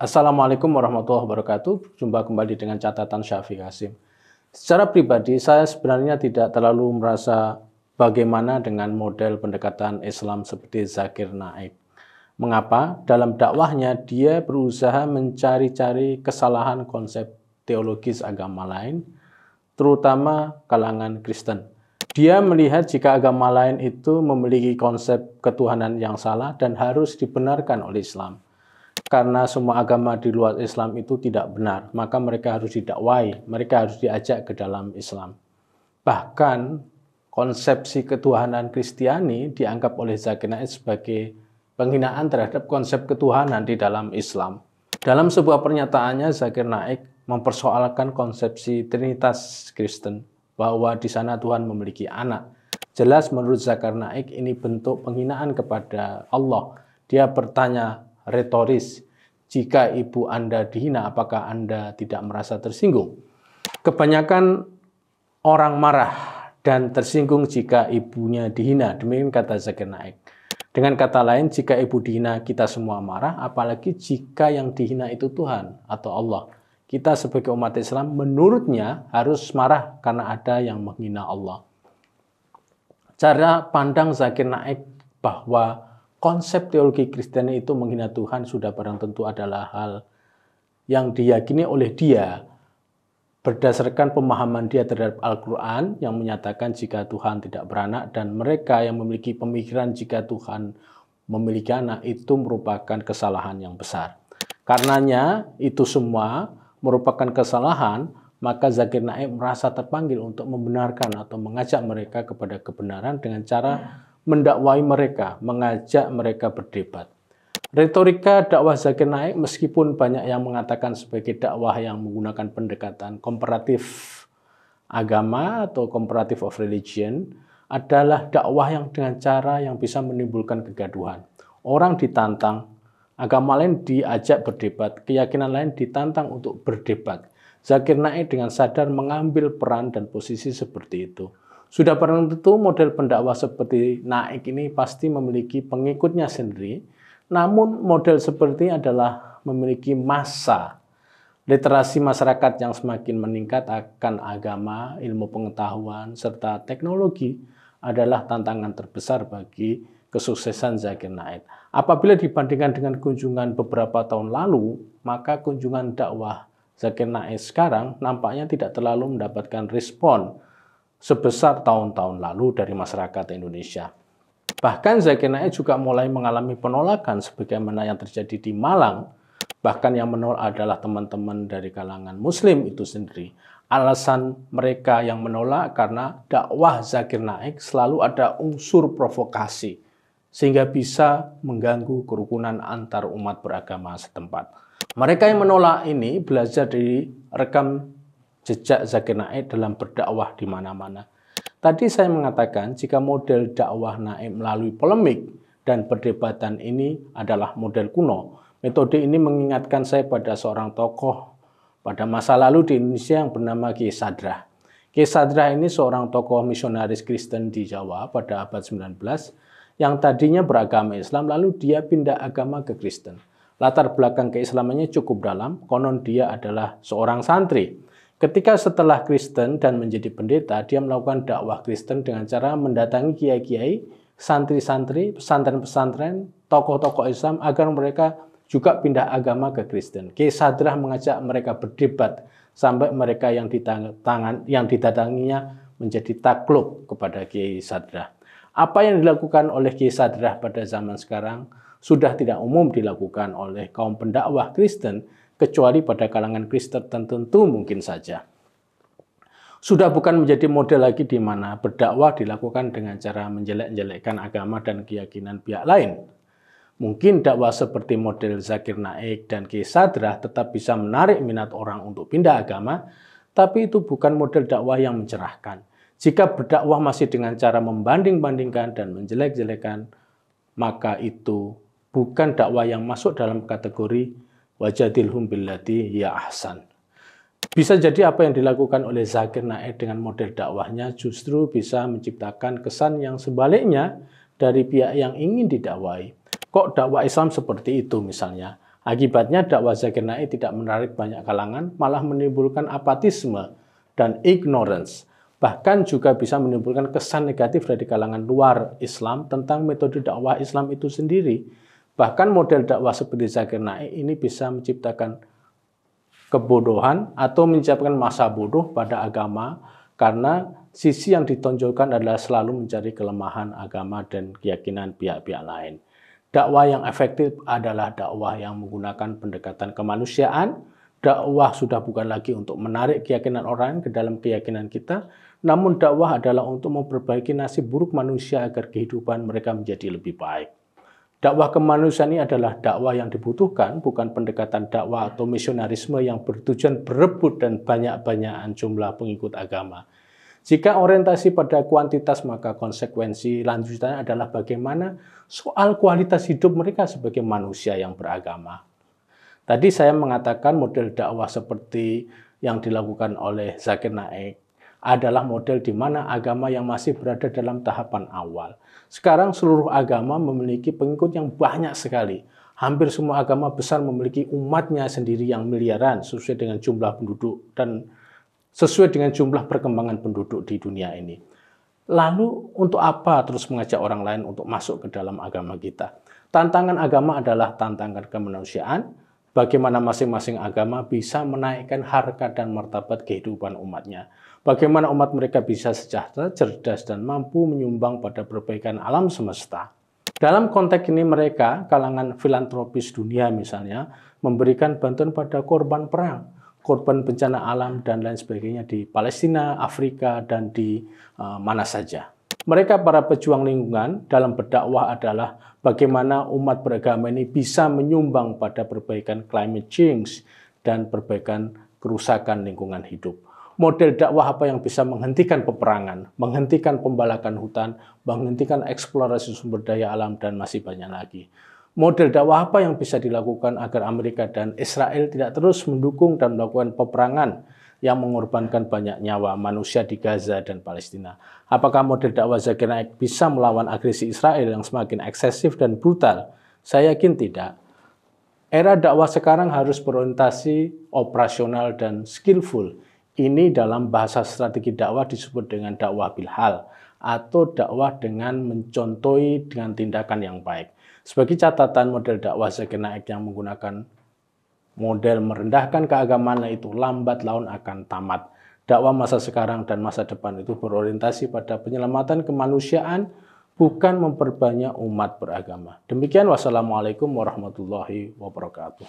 Assalamualaikum warahmatullahi wabarakatuh. Jumpa kembali dengan catatan Syafiq Hasim. Secara pribadi, saya sebenarnya tidak terlalu merasa bagaimana dengan model pendekatan Islam seperti Zakir Naik. Mengapa? Dalam dakwahnya, dia berusaha mencari-cari kesalahan konsep teologis agama lain, terutama kalangan Kristen. Dia melihat jika agama lain itu memiliki konsep ketuhanan yang salah dan harus dibenarkan oleh Islam. Karena semua agama di luar Islam itu tidak benar, maka mereka harus didakwai, mereka harus diajak ke dalam Islam. Bahkan konsepsi ketuhanan Kristiani dianggap oleh Zakir Naik sebagai penghinaan terhadap konsep ketuhanan di dalam Islam. Dalam sebuah pernyataannya, Zakir Naik mempersoalkan konsepsi Trinitas Kristen, bahwa di sana Tuhan memiliki anak. Jelas menurut Zakir Naik ini bentuk penghinaan kepada Allah. Dia bertanya retoris, jika ibu Anda dihina, apakah Anda tidak merasa tersinggung? Kebanyakan orang marah dan tersinggung jika ibunya dihina, demikian kata Zakir Naik. Dengan kata lain, jika ibu dihina, kita semua marah, apalagi jika yang dihina itu Tuhan atau Allah. Kita sebagai umat Islam menurutnya harus marah karena ada yang menghina Allah. Cara pandang Zakir Naik bahwa konsep teologi Kristen itu menghina Tuhan sudah barang tentu adalah hal yang diyakini oleh dia berdasarkan pemahaman dia terhadap Al-Quran yang menyatakan jika Tuhan tidak beranak, dan mereka yang memiliki pemikiran jika Tuhan memiliki anak itu merupakan kesalahan yang besar. Karenanya itu semua merupakan kesalahan, maka Zakir Naik merasa terpanggil untuk membenarkan atau mengajak mereka kepada kebenaran dengan cara mendakwai mereka, mengajak mereka berdebat. Retorika dakwah Zakir Naik meskipun banyak yang mengatakan sebagai dakwah yang menggunakan pendekatan komparatif agama atau comparative of religion, adalah dakwah yang dengan cara yang bisa menimbulkan kegaduhan. Orang ditantang, agama lain diajak berdebat, keyakinan lain ditantang untuk berdebat. Zakir Naik dengan sadar mengambil peran dan posisi seperti itu. Sudah barang tentu model pendakwah seperti Naik ini pasti memiliki pengikutnya sendiri, namun model seperti ini adalah memiliki massa. Literasi masyarakat yang semakin meningkat akan agama, ilmu pengetahuan, serta teknologi adalah tantangan terbesar bagi kesuksesan Zakir Naik. Apabila dibandingkan dengan kunjungan beberapa tahun lalu, maka kunjungan dakwah Zakir Naik sekarang nampaknya tidak terlalu mendapatkan respon sebesar tahun-tahun lalu dari masyarakat Indonesia. Bahkan Zakir Naik juga mulai mengalami penolakan sebagaimana yang terjadi di Malang. Bahkan yang menolak adalah teman-teman dari kalangan Muslim itu sendiri. Alasan mereka yang menolak karena dakwah Zakir Naik selalu ada unsur provokasi, sehingga bisa mengganggu kerukunan antar umat beragama setempat. Mereka yang menolak ini belajar dari rekam jejak Zakir Naik dalam berdakwah di mana-mana. Tadi saya mengatakan jika model dakwah Naik melalui polemik dan perdebatan ini adalah model kuno. Metode ini mengingatkan saya pada seorang tokoh pada masa lalu di Indonesia yang bernama Kiai Sadrah. Kiai Sadrah ini seorang tokoh misionaris Kristen di Jawa pada abad 19 yang tadinya beragama Islam, lalu dia pindah agama ke Kristen. Latar belakang keislamannya cukup dalam, konon dia adalah seorang santri. Ketika setelah Kristen dan menjadi pendeta, dia melakukan dakwah Kristen dengan cara mendatangi kiai-kiai, santri-santri, pesantren-pesantren, tokoh-tokoh Islam agar mereka juga pindah agama ke Kristen. Kiai Sadrah mengajak mereka berdebat sampai mereka yang didatanginya menjadi takluk kepada Kiai Sadrah. Apa yang dilakukan oleh Kiai Sadrah pada zaman sekarang sudah tidak umum dilakukan oleh kaum pendakwah Kristen, kecuali pada kalangan Kristen tertentu mungkin saja. Sudah bukan menjadi model lagi di mana berdakwah dilakukan dengan cara menjelek-jelekkan agama dan keyakinan pihak lain. Mungkin dakwah seperti model Zakir Naik dan Kiai Sadrah tetap bisa menarik minat orang untuk pindah agama, tapi itu bukan model dakwah yang mencerahkan. Jika berdakwah masih dengan cara membanding-bandingkan dan menjelek-jelekan, maka itu bukan dakwah yang masuk dalam kategori wajadilhum billati ya ahsan. Bisa jadi apa yang dilakukan oleh Zakir Naik dengan model dakwahnya justru bisa menciptakan kesan yang sebaliknya dari pihak yang ingin didakwai. Kok dakwah Islam seperti itu misalnya? Akibatnya dakwah Zakir Naik tidak menarik banyak kalangan, malah menimbulkan apatisme dan ignorance. Bahkan juga bisa menimbulkan kesan negatif dari kalangan luar Islam tentang metode dakwah Islam itu sendiri. Bahkan model dakwah seperti Zakir Naik ini bisa menciptakan kebodohan atau menciptakan masa bodoh pada agama karena sisi yang ditonjolkan adalah selalu mencari kelemahan agama dan keyakinan pihak-pihak lain. Dakwah yang efektif adalah dakwah yang menggunakan pendekatan kemanusiaan. Dakwah sudah bukan lagi untuk menarik keyakinan orang ke dalam keyakinan kita, namun dakwah adalah untuk memperbaiki nasib buruk manusia agar kehidupan mereka menjadi lebih baik. Dakwah kemanusiaan ini adalah dakwah yang dibutuhkan, bukan pendekatan dakwah atau misionarisme yang bertujuan berebut dan banyak-banyakan jumlah pengikut agama. Jika orientasi pada kuantitas, maka konsekuensi lanjutannya adalah bagaimana soal kualitas hidup mereka sebagai manusia yang beragama. Tadi saya mengatakan model dakwah seperti yang dilakukan oleh Zakir Naik adalah model di mana agama yang masih berada dalam tahapan awal. Sekarang seluruh agama memiliki pengikut yang banyak sekali. Hampir semua agama besar memiliki umatnya sendiri yang miliaran sesuai dengan jumlah penduduk dan sesuai dengan jumlah perkembangan penduduk di dunia ini. Lalu untuk apa terus mengajak orang lain untuk masuk ke dalam agama kita? Tantangan agama adalah tantangan kemanusiaan. Bagaimana masing-masing agama bisa menaikkan harkat dan martabat kehidupan umatnya. Bagaimana umat mereka bisa sejahtera, cerdas, dan mampu menyumbang pada perbaikan alam semesta. Dalam konteks ini mereka, kalangan filantropis dunia misalnya, memberikan bantuan pada korban perang, korban bencana alam, dan lain sebagainya di Palestina, Afrika, dan di mana saja. Mereka para pejuang lingkungan dalam berdakwah adalah bagaimana umat beragama ini bisa menyumbang pada perbaikan climate change dan perbaikan kerusakan lingkungan hidup. Model dakwah apa yang bisa menghentikan peperangan, menghentikan pembalakan hutan, menghentikan eksplorasi sumber daya alam, dan masih banyak lagi. Model dakwah apa yang bisa dilakukan agar Amerika dan Israel tidak terus mendukung dan melakukan peperangan yang mengorbankan banyak nyawa manusia di Gaza dan Palestina. Apakah model dakwah Zakir Naik bisa melawan agresi Israel yang semakin eksesif dan brutal? Saya yakin tidak. Era dakwah sekarang harus berorientasi operasional dan skillful. Ini dalam bahasa strategi dakwah disebut dengan dakwah bilhal atau dakwah dengan mencontohi dengan tindakan yang baik. Sebagai catatan, model dakwah Zakir Naik yang menggunakan model merendahkan keagamaan itu lambat laun akan tamat. Dakwah masa sekarang dan masa depan itu berorientasi pada penyelamatan kemanusiaan, bukan memperbanyak umat beragama. Demikian, wassalamualaikum warahmatullahi wabarakatuh.